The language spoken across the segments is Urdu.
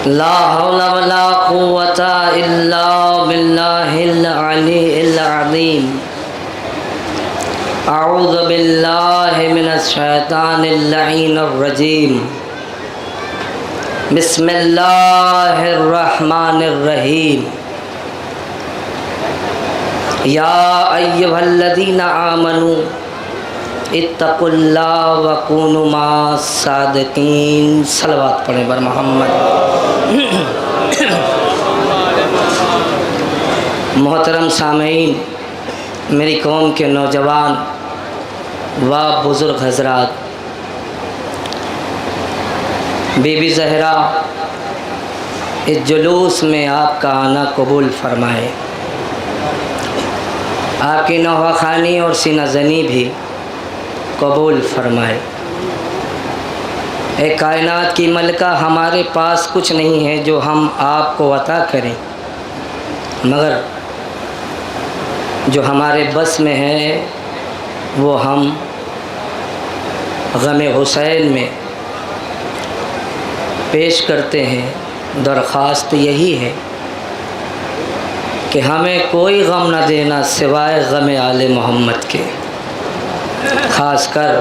لا حول ولا قوة إلا بالله العلي العظيم أعوذ بالله من الشيطان اللعين الرجيم بسم الله الرحمن الرحيم يا أيها الذين آمنوا اتقوا الله وكونوا مع الصادقين صلوات پڑھیں بر محمد۔ محترم سامعین، میری قوم کے نوجوان و بزرگ حضرات، بی بی زہرا اس جلوس میں آپ کا آنا قبول فرمائے، آپ کی نوحہ خوانی اور سینہ زنی بھی قبول فرمائے۔ اے کائنات کی ملکہ، ہمارے پاس کچھ نہیں ہے جو ہم آپ کو عطا کریں، مگر جو ہمارے بس میں ہے وہ ہم غم حسین میں پیش کرتے ہیں۔ درخواست یہی ہے کہ ہمیں کوئی غم نہ دینا سوائے غم آل محمد کے۔ خاص کر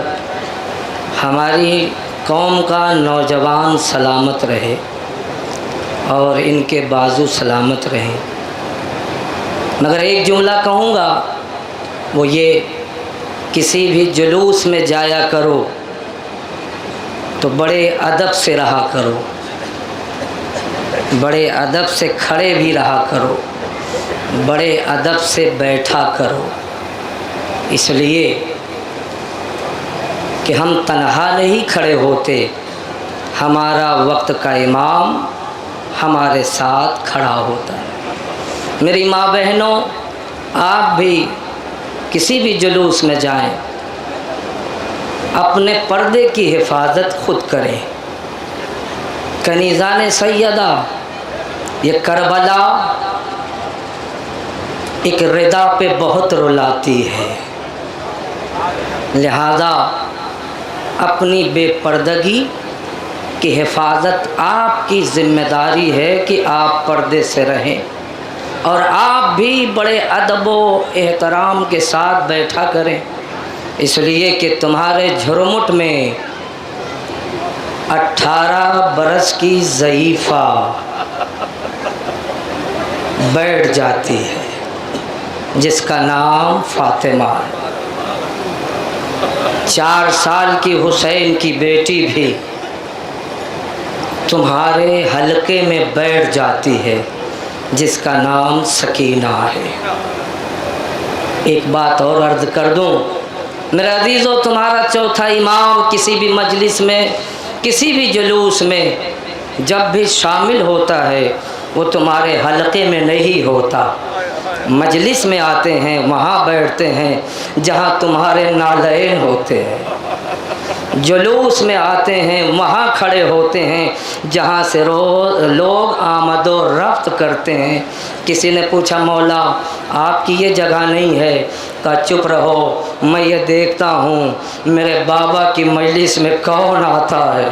ہماری قوم کا نوجوان سلامت رہے اور ان کے بازو سلامت رہیں۔ مگر ایک جملہ کہوں گا، وہ یہ، کسی بھی جلوس میں جایا کرو تو بڑے ادب سے رہا کرو، بڑے ادب سے کھڑے بھی رہا کرو، بڑے ادب سے بیٹھا کرو، اس لیے کہ ہم تنہا نہیں کھڑے ہوتے، ہمارا وقت کا امام ہمارے ساتھ کھڑا ہوتا ہے۔ میری ماں بہنوں، آپ بھی کسی بھی جلوس میں جائیں، اپنے پردے کی حفاظت خود کریں۔ کنیزان سیدہ، یہ کربلا ایک ردا پہ بہت رلاتی ہے، لہذا اپنی بے پردگی کی حفاظت آپ کی ذمہ داری ہے کہ آپ پردے سے رہیں، اور آپ بھی بڑے ادب و احترام کے ساتھ بیٹھا کریں، اس لیے کہ تمہارے جھرمٹ میں 18 برس کی ضعیفہ بیٹھ جاتی ہے جس کا نام فاطمہ ہے۔ 4 سال کی حسین کی بیٹی بھی تمہارے حلقے میں بیٹھ جاتی ہے جس کا نام سکینہ ہے۔ ایک بات اور عرض کر دوں، میرے عزیزو، تمہارا چوتھا امام کسی بھی مجلس میں، کسی بھی جلوس میں جب بھی شامل ہوتا ہے وہ تمہارے حلقے میں نہیں ہوتا، مجلس میں آتے ہیں، وہاں بیٹھتے ہیں جہاں تمہارے نالین ہوتے ہیں، جلوس میں آتے ہیں وہاں کھڑے ہوتے ہیں جہاں سے لوگ آمد و رفت کرتے ہیں۔ کسی نے پوچھا، مولا آپ کی یہ جگہ نہیں ہے؟ کہا چپ رہو، میں یہ دیکھتا ہوں میرے بابا کی مجلس میں کون آتا ہے،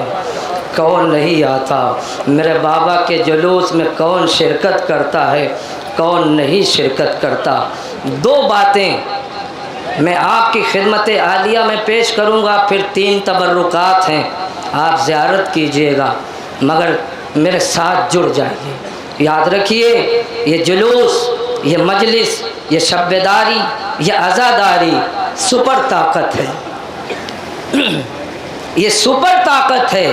کون نہیں آتا، میرے بابا کے جلوس میں کون شرکت کرتا ہے، کون نہیں شرکت کرتا۔ 2 باتیں میں آپ کی خدمت عالیہ میں پیش کروں گا، پھر 3 تبرکات ہیں، آپ زیارت کیجئے گا مگر میرے ساتھ جڑ جائیے۔ یاد رکھیے، یہ جلوس، یہ مجلس، یہ شب بیداری، یہ عزاداری سپر طاقت ہے، یہ سپر طاقت ہے۔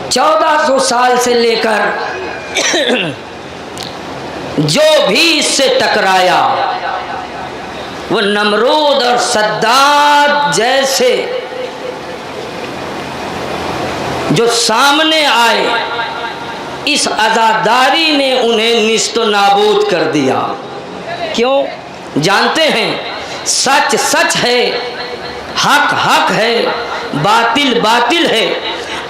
1400 سال سے لے کر جو بھی اس سے ٹکرایا وہ نمرود اور صداد جیسے جو سامنے آئے، اس عزاداری نے انہیں نیست و نابود کر دیا۔ کیوں؟ جانتے ہیں سچ سچ ہے، حق حق ہے، باطل باطل ہے۔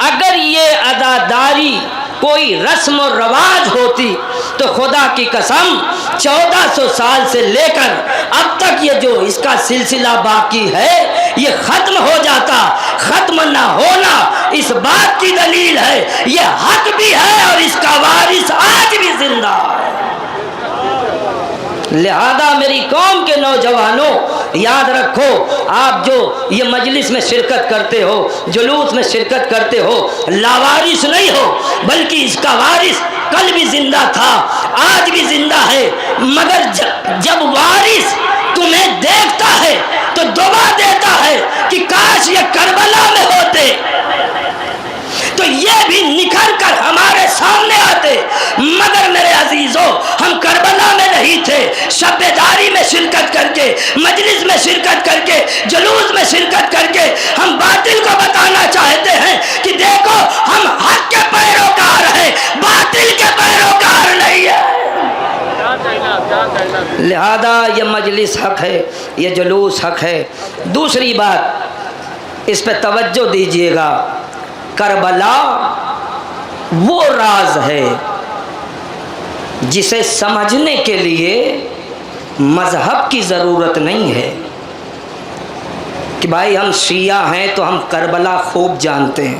اگر یہ عزاداری کوئی رسم و رواج ہوتی تو خدا کی قسم 1400 سال سے لے کر اب تک یہ جو اس کا سلسلہ باقی ہے یہ ختم ہو جاتا۔ ختم نہ ہونا اس بات کی دلیل ہے یہ حق بھی ہے اور لہذا میری قوم کے نوجوانوں یاد رکھو، آپ جو یہ مجلس میں شرکت کرتے ہو، جلوس میں شرکت کرتے ہو، لاوارث نہیں ہو، بلکہ اس کا وارث کل بھی زندہ تھا، آج بھی زندہ ہے، مگر جب وارث تمہیں دیکھتا ہے تو دعا دیتا ہے کہ کاش یہ کربلا میں ہوتے تو یہ بھی نکھر کر ہمارے سامنے آتے، مگر میرے عزیزوں ہم کربلا میں نہیں تھے۔ شب بیداری میں شرکت کر کے، مجلس میں شرکت کر کے، جلوس میں شرکت کر کے ہم باطل کو بتانا چاہتے ہیں کہ دیکھو ہم حق کے پیروکار ہیں، باطل کے پیروکار نہیں ہیں۔ لہذا یہ مجلس حق ہے، یہ جلوس حق ہے۔ دوسری بات اس پہ توجہ دیجئے گا، کربلا وہ راز ہے جسے سمجھنے کے لیے مذہب کی ضرورت نہیں ہے کہ بھائی ہم شیعہ ہیں تو ہم کربلا خوب جانتے ہیں،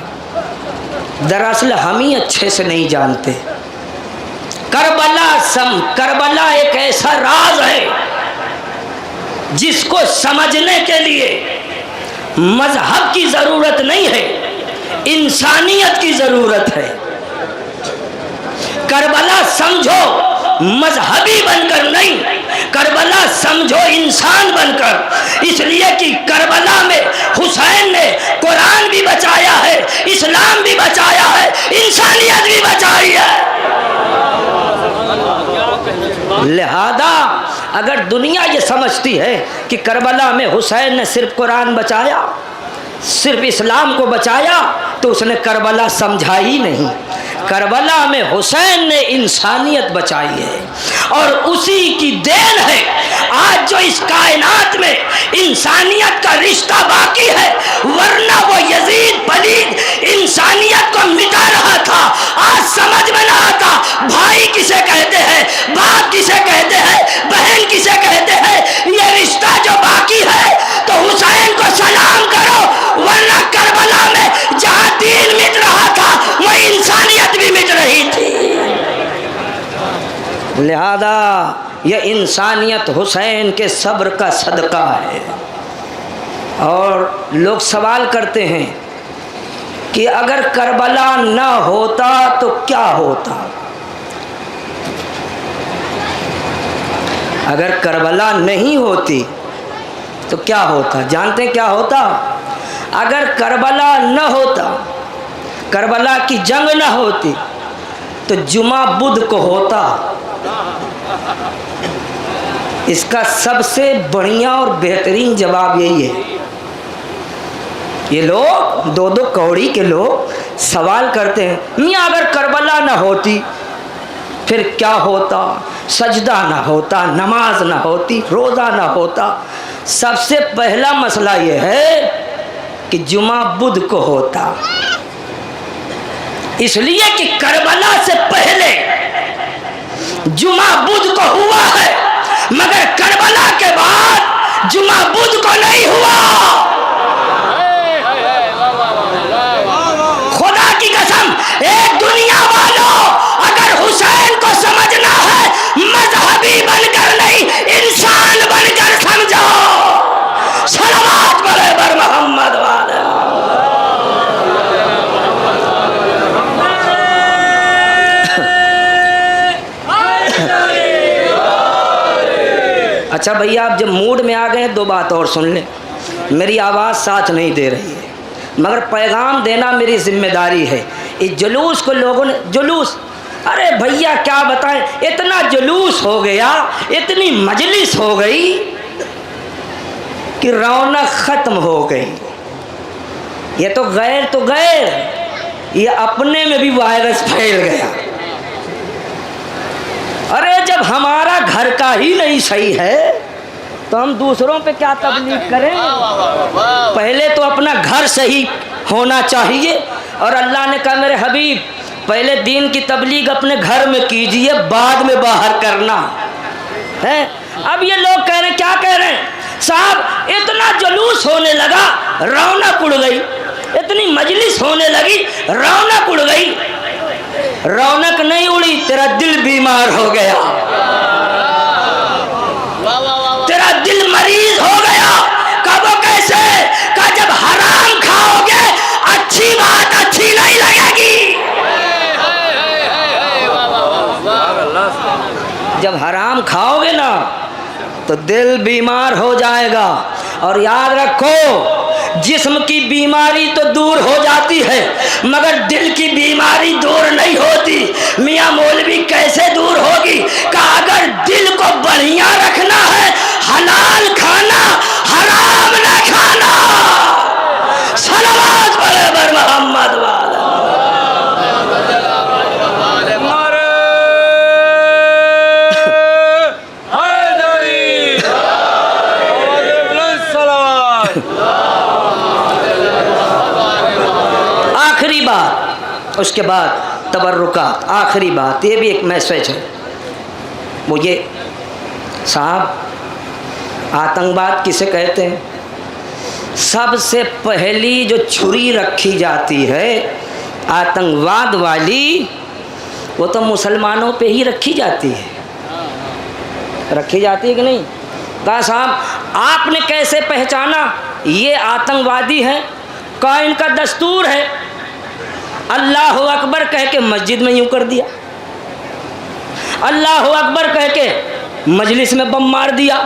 دراصل ہم ہی اچھے سے نہیں جانتے۔ کربلا ایک ایسا راز ہے جس کو سمجھنے کے لیے مذہب کی ضرورت نہیں ہے، انسانیت کی ضرورت ہے۔ کربلا سمجھو مذہبی بن کر نہیں، کربلا سمجھو انسان بن کر، اس لیے کہ کربلا میں حسین نے قرآن بھی بچایا ہے، اسلام بھی بچایا ہے، انسانیت بھی بچائی ہے۔ لہذا اگر دنیا یہ سمجھتی ہے کہ کربلا میں حسین نے صرف قرآن بچایا، صرف اسلام کو بچایا، تو اس نے کربلا سمجھا ہی نہیں۔ کربلا میں حسین نے انسانیت بچائی ہے اور اسی کی دین ہے آج جو اس کائنات میں انسانیت کا رشتہ باقی ہے، ورنہ وہ یزید پلید انسانیت کو مٹا رہا تھا۔ آج سمجھ میں نہ آتا بھائی کسے کہتے ہیں، باپ کسے کہتے ہیں، بہن کسے کہتے ہیں، یہ رشتہ جو باقی ہے تو حسین کو سلام کرو، ورنہ کربلا میں جہاں دین مٹ رہا تھا وہ انسانیت بھی مٹ رہی تھی۔ لہذا یہ انسانیت حسین کے صبر کا صدقہ ہے۔ اور لوگ سوال کرتے ہیں کہ اگر کربلا نہ ہوتا تو کیا ہوتا؟ اگر کربلا نہیں ہوتی تو کیا ہوتا؟ جانتے ہیں کیا ہوتا؟ اگر کربلا نہ ہوتا، کربلا کی جنگ نہ ہوتی تو جمعہ بدھ کو ہوتا۔ اس کا سب سے بڑھیا اور بہترین جواب یہی ہے۔ یہ لوگ دو دو کوڑی کے لوگ سوال کرتے ہیں میاں اگر کربلا نہ ہوتی پھر کیا ہوتا؟ سجدہ نہ ہوتا، نماز نہ ہوتی، روزہ نہ ہوتا۔ سب سے پہلا مسئلہ یہ ہے کہ جمعہ بدھ کو ہوتا، اس لیے کہ کربلا سے پہلے جمعہ بدھ کو ہوا ہے، مگر کربلا کے بعد جمعہ بدھ کو نہیں ہوا۔ خدا کی قسم ایک دنیا والوں اگر حسین کو سمجھنا ہے مذہبی بن کر نہیں انسان بن کر سمجھو۔ صلوات پڑھے بر محمد والے۔ اچھا بھئی آپ جب موڈ میں آ گئے دو بات اور سن لیں، میری آواز ساتھ نہیں دے رہی ہے مگر پیغام دینا میری ذمہ داری ہے۔ اس جلوس کو لوگوں نے جلوس، ارے بھیا کیا بتائیں، اتنا جلوس ہو گیا، اتنی مجلس ہو گئی کہ رونق ختم ہو گئی۔ یہ تو غیر یہ اپنے میں بھی وائرس پھیل گیا۔ ارے جب ہمارا گھر کا ہی نہیں صحیح ہے تو ہم دوسروں پہ کیا تبلیغ کریں؟ پہلے تو اپنا گھر صحیح ہونا چاہیے، اور اللہ نے کہا میرے حبیب پہلے دین کی تبلیغ اپنے گھر میں کیجئے، بعد میں باہر کرنا ہے۔ اب یہ لوگ کہہ رہے ہیں، کیا کہہ رہے ہیں صاحب، اتنا جلوس ہونے لگا رونق اڑ گئی، اتنی مجلس ہونے لگی رونق اڑ گئی۔ رونق نہیں اڑی، تیرا دل بیمار ہو گیا۔ جب حرام کھاؤ گے نا تو دل بیمار ہو جائے گا. اور یاد رکھو جسم کی بیماری تو دور ہو جاتی ہے مگر دل کی بیماری دور نہیں ہوتی. میاں مولوی کیسے دور ہوگی؟ کہ اگر دل کو بڑھیا رکھنا ہے حلال کھانا حرام نہ کھانا. صلوات پڑھے بر محمد والا. آخری بات، اس کے بعد تبرکات. آخری بات یہ بھی ایک میسج ہے، وہ یہ صاحب آتنکواد کسے کہتے ہیں؟ سب سے پہلی جو چھری رکھی جاتی ہے آتنکواد والی وہ تو مسلمانوں پہ ہی رکھی جاتی ہے. رکھی جاتی ہے کہ نہیں؟ کہا صاحب آپ نے کیسے پہچانا یہ آتنکوادی ہے؟ کہا ان کا دستور ہے اللہ اکبر کہہ کے مسجد میں یوں کر دیا، اللہ اکبر کہہ کے مجلس میں بم مار دیا.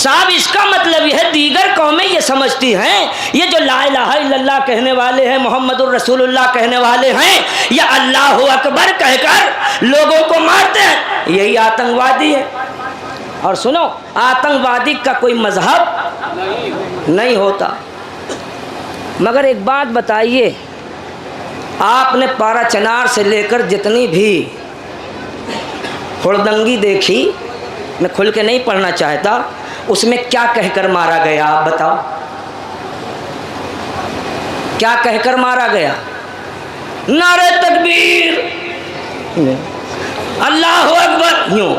صاحب اس کا مطلب یہ ہے دیگر قومیں یہ سمجھتی ہیں یہ جو لا الہ الا اللہ کہنے والے ہیں محمد الرسول اللہ کہنے والے ہیں یہ اللہ اکبر کہہ کر لوگوں کو مارتے ہیں، یہی آتنکوادی ہے. اور سنو آتنکوادی کا کوئی مذہب نہیں ہوتا. مگر ایک بات بتائیے، آپ نے پارا چنار سے لے کر جتنی بھی ہڑدنگی دیکھی، میں کھل کے نہیں پڑھنا چاہتا، اس میں کیا کہہ کر مارا گیا آپ بتاؤ؟ کیا کہہ کر مارا گیا؟ نعرہ تکبیر، اللہ اکبر یوں.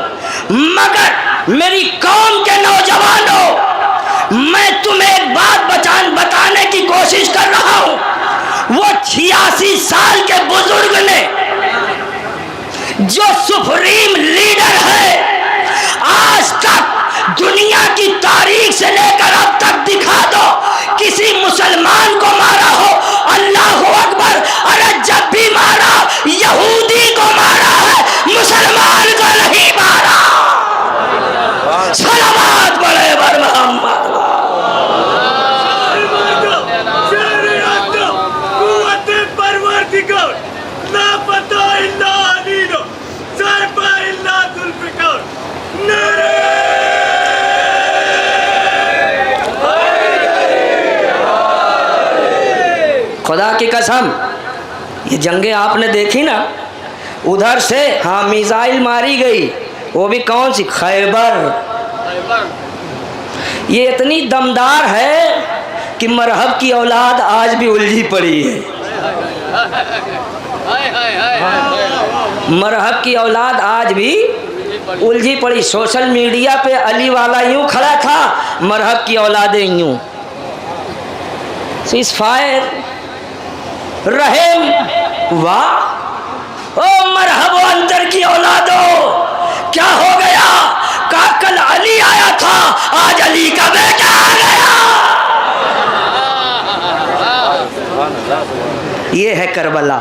مگر میری قوم کے نوجوانوں میں تمہیں ایک بات بتانے کی کوشش کر رہا ہوں. وہ 86 سال کے بزرگ نے جو سپریم لیڈر ہے آج تک دنیا کی تاریخ سے لے کر اب تک دکھا دو کسی مسلمان کو مارا ہو اللہ اکبر. ارے جب بھی مارا یہودی کو مارا ہے مسلمان کو نہیں مارا. صلوات پڑھے بر محمد. خدا کی قسم یہ جنگیں آپ نے دیکھی نا، ادھر سے ہاں میزائل ماری گئی، وہ بھی کون سی؟ خیبر. یہ اتنی دمدار ہے کہ مرہب کی اولاد آج بھی الجھی پڑی ہے. مرہب کی اولاد آج بھی الجھی پڑی. سوشل میڈیا پہ علی والا یوں کھڑا تھا، مرہب کی اولادیں یوں. سیز فائر رحم واہ او مرحبا اندر کی اولادوں کیا ہو گیا؟ کل علی آیا تھا آج علی کا بیٹا آ گیا. یہ ہے کربلا.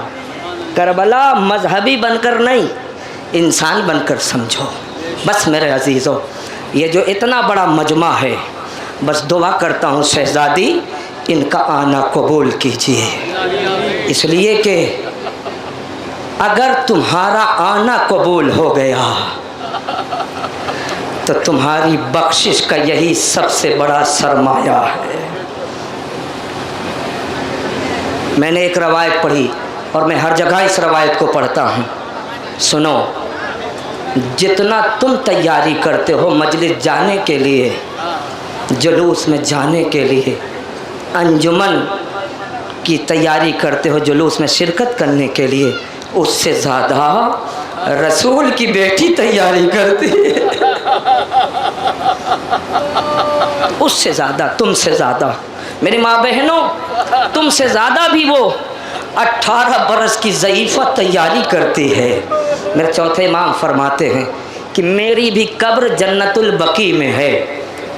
کربلا مذہبی بن کر نہیں انسان بن کر سمجھو. بس میرے عزیزوں یہ جو اتنا بڑا مجمع ہے بس دعا کرتا ہوں شہزادی ان کا آنا قبول کیجیے، اس لیے کہ اگر تمہارا آنا قبول ہو گیا تو تمہاری بخشش کا یہی سب سے بڑا سرمایہ ہے. میں نے ایک روایت پڑھی اور میں ہر جگہ اس روایت کو پڑھتا ہوں. سنو، جتنا تم تیاری کرتے ہو مجلس جانے کے لیے، جلوس میں جانے کے لیے، انجمن کی تیاری کرتے ہو جلوس میں شرکت کرنے کے لیے، اس سے زیادہ رسول کی بیٹی تیاری کرتی ہے. اس سے زیادہ، تم سے زیادہ میری ماں بہنوں، تم سے زیادہ بھی وہ 18 برس کی ضعیفہ تیاری کرتی ہے. میرے چوتھے امام فرماتے ہیں کہ میری بھی قبر جنت البقیع میں ہے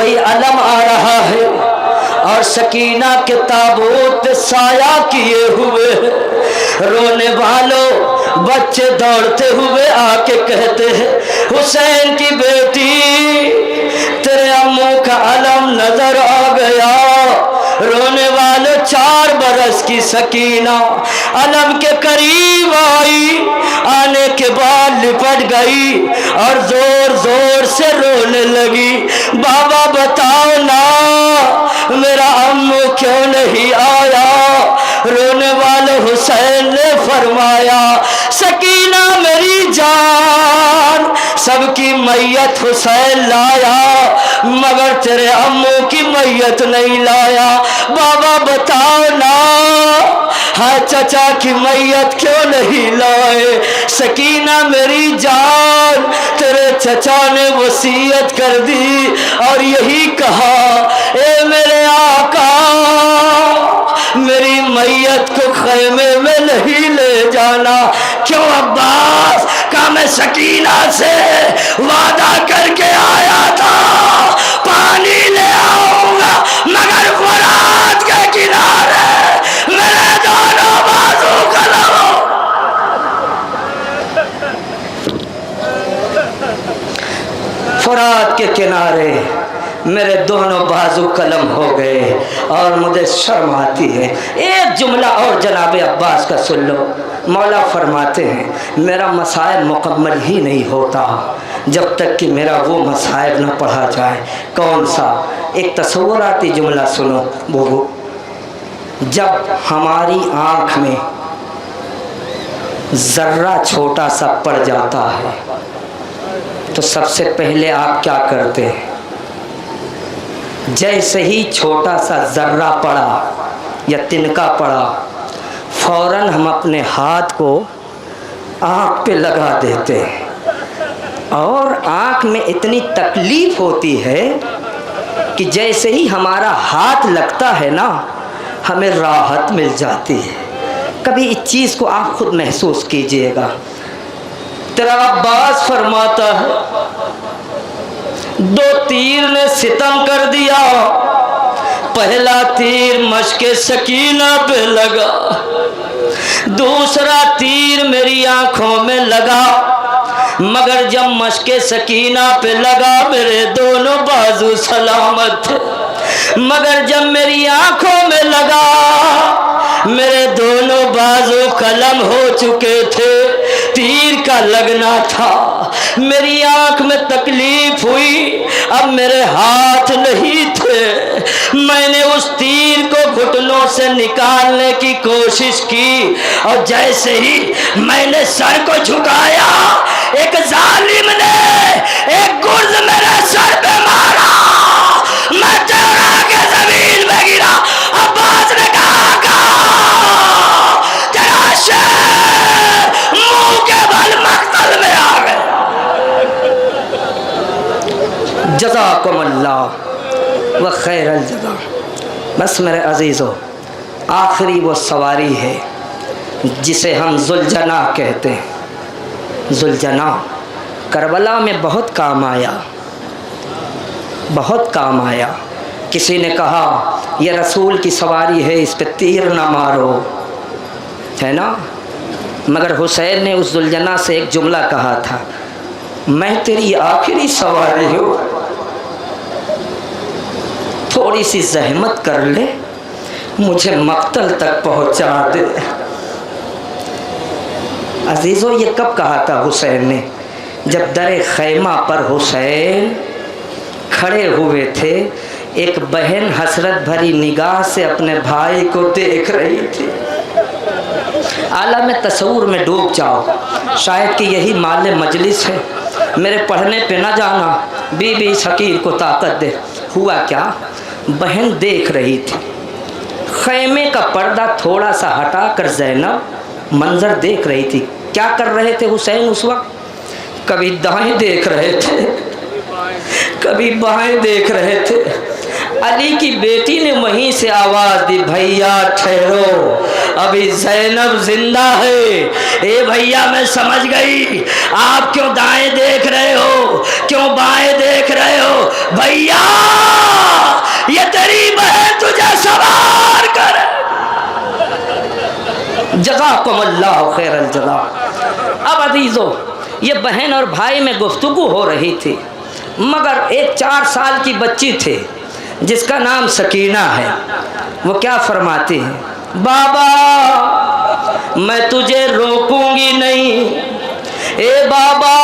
وہی علم آ رہا ہے اور سکینہ کے تابوت سایہ کیے ہوئے رونے والوں بچے دوڑتے ہوئے آ کے کہتے ہیں حسین کی بیٹی تیرے امو کا علم نظر آ گیا. رونے والے 4 برس کی سکینہ علم کے قریب آئی, آنے کے بعد لپٹ گئی اور زور زور سے رونے لگی. بابا بتاؤ نا میرا امو کیوں نہیں آیا؟ رونے والے حسین نے فرمایا سکینہ میری جان سب کی میت حسین لایا مگر تیرے امو کی میت نہیں لایا. بابا بتاؤ نا ہاں چچا کی میت کیوں نہیں لائے؟ سکینہ میری جان تیرے چچا نے وصیت کر دی اور یہی کہا اے میرے آقا میری میت کو خیمے میں نہیں لے جانا. کیوں عباس؟ کہ میں سکینہ سے وعدہ کر کے آیا تھا پانی لے آؤں گا مگر فرات کے کنارے میرے دونوں بازو قلم ہو. فرات کے کنارے میرے دونوں بازو قلم ہو گئے اور مجھے شرم آتی ہے. ایک جملہ اور جناب عباس کا سن لو. مولا فرماتے ہیں میرا مصائب مکمل ہی نہیں ہوتا جب تک کہ میرا وہ مصائب نہ پڑھا جائے. کون سا؟ ایک تصوراتی جملہ سنو. وہ جب ہماری آنکھ میں ذرہ چھوٹا سا پڑ جاتا ہے تو سب سے پہلے آپ کیا کرتے ہیں؟ جیسے ہی چھوٹا سا ذرہ پڑا یا تنکا پڑا فوراً ہم اپنے ہاتھ کو آنکھ پہ لگا دیتے ہیں اور آنکھ میں اتنی تکلیف ہوتی ہے کہ جیسے ہی ہمارا ہاتھ لگتا ہے نا ہمیں راحت مل جاتی ہے. کبھی اس چیز کو آپ خود محسوس کیجئے گا. تیرا عباس فرماتا ہے 2 تیر نے ستم کر دیا. پہلا تیر مشک سکینہ پہ لگا, دوسرا تیر میری آنکھوں میں لگا مگر جب مشک سکینہ پہ لگا میرے دونوں بازو سلامت تھے مگر جب میری آنکھوں میں لگا میرے دونوں بازو قلم ہو چکے تھے. تیر کا لگنا تھا, میری آنکھ میں تکلیف ہوئی, اب میرے ہاتھ نہیں تھے. میں نے اس تیر کو گھٹنوں سے نکالنے کی کوشش کی اور جیسے ہی میں نے سر کو جھکایا ایک ظالم نے ایک گرز میرے سر پہ مارا. میں ٹیڑا کے زمین میں گرا. عباس نے کہا تیرا شیر منہ کے بل مقتل میں آ گئے. جزاکم اللہ و خیر الجزا. بس میرے عزیزو آخری وہ سواری ہے جسے ہم ذوالجناح کہتے ہیں. ذوالجناح کربلا میں بہت کام آیا, بہت کام آیا. کسی نے کہا یہ رسول کی سواری ہے اس پہ تیر نہ مارو, ہے نا. مگر حسین نے اس ذوالجناح سے ایک جملہ کہا تھا میں تیری آخری سواری ہوں, تھوڑی سی زحمت کر لے مجھے مقتل تک پہنچا دے. عزیزو یہ کب کہا تھا حسین نے؟ جب در خیمہ پر حسین کھڑے ہوئے تھے, ایک بہن حسرت بھری نگاہ سے اپنے بھائی کو دیکھ رہی تھی. عالم تصور میں ڈوب جاؤ, شاید کہ یہی مال مجلس ہے. میرے پڑھنے پہ نہ جانا, بی بی اس حقیر کو طاقت دے. ہوا کیا؟ بہن دیکھ رہی تھی, خیمے کا پردہ تھوڑا سا ہٹا کر زینب منظر دیکھ رہی تھی. کیا کر رہے تھے حسین اس وقت؟ کبھی دائیں دیکھ رہے تھے, کبھی بائیں دیکھ رہے تھے. علی کی بیٹی نے وہیں سے آواز دی بھیا ٹھہرو ابھی زینب زندہ ہے۔ اے بھیا میں سمجھ گئی آپ کیوں دائیں دیکھ رہے ہو، کیوں بائیں دیکھ رہے ہو، بھیا یہ تیری بہن تجھے سوار کر۔ جزاکم اللہ خیر الجزا۔ اب عزیزو یہ بہن اور بھائی میں گفتگو ہو رہی تھی، مگر ایک 4 سال کی بچی تھی جس کا نام سکینہ ہے۔ وہ کیا فرماتی ہے، بابا میں تجھے روکوں گی نہیں، اے بابا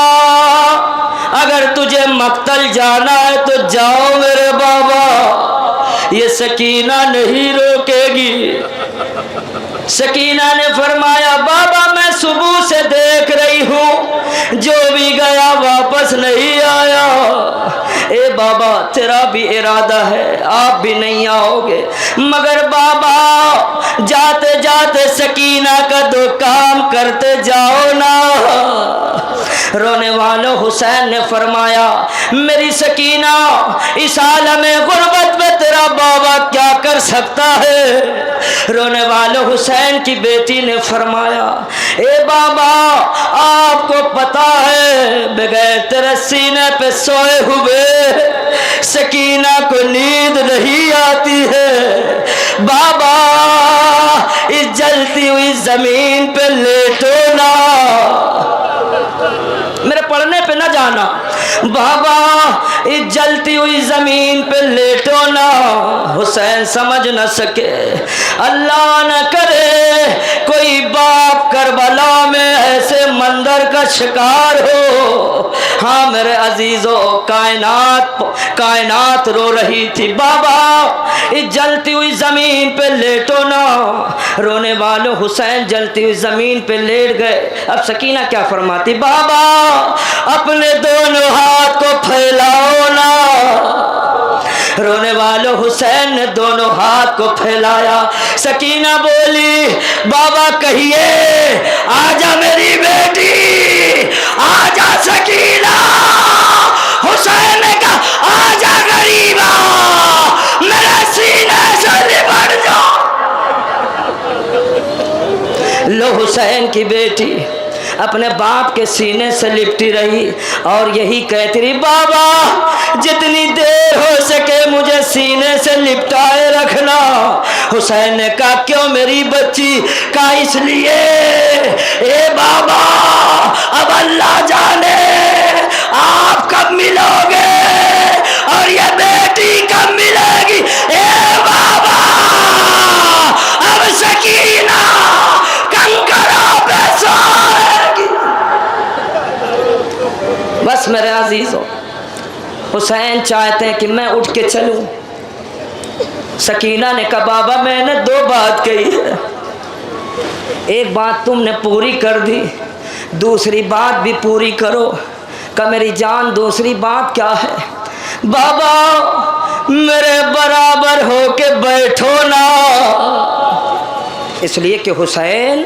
اگر تجھے مقتل جانا ہے تو جاؤ میرے بابا، یہ سکینہ نہیں روکے گی۔ سکینہ نے فرمایا بابا میں صبح سے دیکھ رہی ہوں جو بھی گیا واپس نہیں آیا، اے بابا تیرا بھی ارادہ ہے آپ بھی نہیں آؤ گے، مگر بابا جاتے جاتے سکینہ کا 2 کام کرتے جاؤ نا۔ رونے والوں حسین نے فرمایا میری سکینہ اس عالم غربت میں تیرا بابا کیا کر سکتا ہے؟ رونے والوں حسین کی بیٹی نے فرمایا اے بابا آپ کو پتا ہے بغیر تیرے سینے پہ سوئے ہوئے سکینہ کو نیند نہیں آتی ہے، بابا اس جلتی ہوئی زمین پہ لیٹو نا، میرے پڑھنے پہ نہ جانا، بابا اس جلتی ہوئی زمین پہ لیٹو نا۔ حسین سمجھ نہ سکے، اللہ نہ کرے کوئی باپ کربلا میں ایسے منظر کا شکار ہو۔ ہاں میرے عزیزو کائنات رو رہی تھی، بابا اس جلتی ہوئی زمین پہ لیٹو نا۔ رونے والوں حسین جلتی ہوئی زمین پہ لیٹ گئے۔ اب سکینہ کیا فرماتی، بابا اپنے دونوں ہاتھ کو پھیلاؤ نا۔ رونے والوں حسین نے دونوں ہاتھ کو پھیلایا۔ سکینہ بولی بابا کہیے آجا میری بیٹی، آجا سکینہ۔ حسین نے کہا آجا غریبا، میرے سینے سے لپٹ جا۔ لو حسین کی بیٹی اپنے باپ کے سینے سے لپٹی رہی اور یہی کہتی رہی بابا جتنی دیر ہو سکے مجھے سینے سے لپٹائے رکھنا۔ حسین نے کہا کیوں میری بچی؟ کہا اس لیے اے بابا اب اللہ جانے آپ کب ملو گے اور یہ بیٹی کب ملے گی، اے بابا اب سکینہ کنکروں پہ سوئے گی۔ بس میرے عزیزو حسین چاہتے ہیں کہ میں اٹھ کے چلوں۔ سکینہ نے کہا بابا میں نے 2 بات کہی ہے، ایک بات تم نے پوری کر دی، دوسری بات بھی پوری کرو۔ کہ میری جان دوسری بات کیا ہے؟ بابا میرے برابر ہو کے بیٹھو نا۔ اس لیے کہ حسین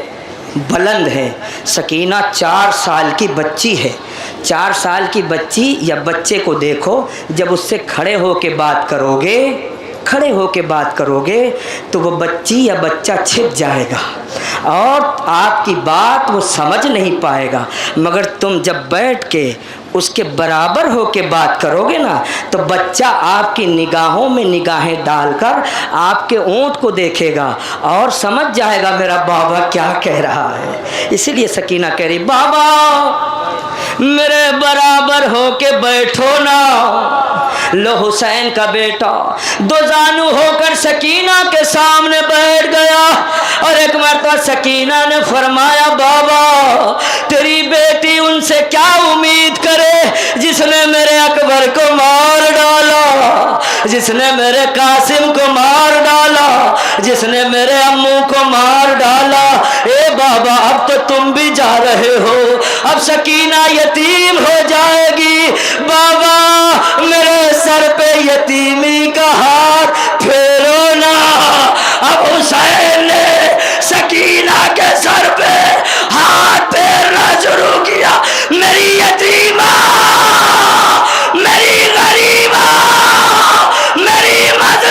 بلند ہے، سکینہ 4 سال کی بچی ہے۔ 4 سال کی بچی یا بچے کو دیکھو، جب اس سے کھڑے ہو کے بات کرو گے تو وہ بچی یا بچہ چھپ جائے گا اور آپ کی بات وہ سمجھ نہیں پائے گا، مگر تم جب بیٹھ کے اس کے برابر ہو کے بات کرو گے نا تو بچہ آپ کی نگاہوں میں نگاہیں ڈال کر آپ کے اونٹ کو دیکھے گا اور سمجھ جائے گا میرا بابا کیا کہہ رہا ہے۔ اسی لیے سکینہ کہہ رہی بابا میرے برابر ہو کے بیٹھو نا۔ لو حسین کا بیٹا 2 زانو ہو کر سکینہ کے سامنے بیٹھ گیا اور ایک مرتبہ سکینہ نے فرمایا بابا تیری بیٹی ان سے کیا امید کرے جس نے میرے اکبر کو مار ڈالا، جس نے میرے قاسم کو مار ڈالا، جس نے میرے امو کو مار ڈالا۔ اے بابا اب تو تم بھی جا رہے ہو، اب سکینہ یتیم ہو جائے گی، بابا میرے سر پہ یتیمی کا ہاتھ پھیرو نا۔ اب حسین نے سکینہ کے سر پہ ہاتھ پھیرنا شروع کیا، میری یتیمہ، میری غریبہ، میری مظلومہ،